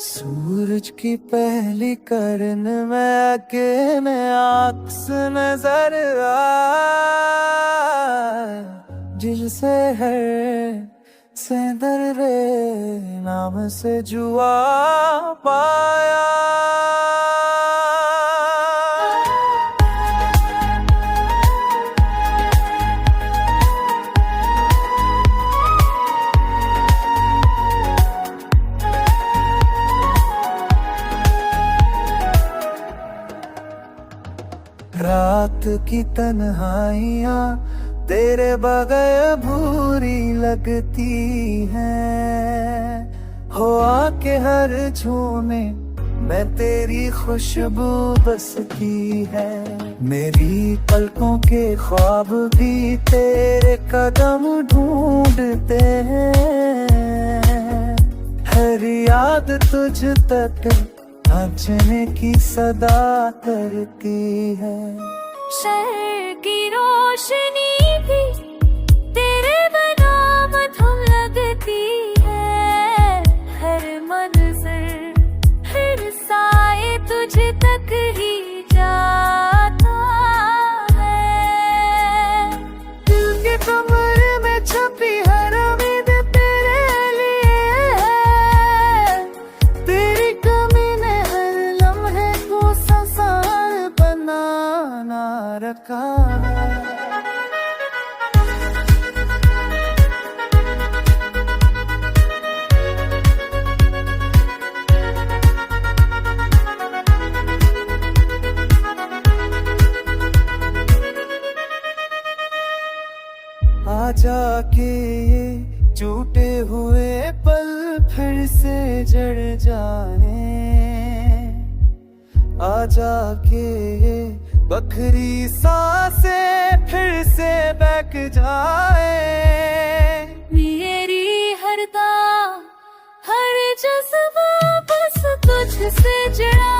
सूरज की पहली किरण में आके मैं आक्स नजर जिससे है से दर्रे नाम से जुआ पाया। रात की तन्हाइयाँ तेरे बगैर भूरी लगती हैं, हो आके हर झूमे मैं तेरी खुशबू बसती है। मेरी पलकों के ख्वाब भी तेरे कदम ढूंढते हैं, हर याद तुझ तक पहुंचने की सदा करती है। शहर की रोशनी भी तेरे बिना मधुर लगती है, हर मंज़र हर साए तुझ तक ही जाता है। दिल के कमरे में छपी हर उम्मीद तेरे लिए है, तेरी कमी ने हर लम्हे को संसार बनाना रखा है। आजा के ये टूटे हुए पल फिर से जड़ जाए, आजा के ये बखरी सांसें फिर से बहक जाए। मेरी हर दाम हर जज्बा बस तुझसे जुड़ा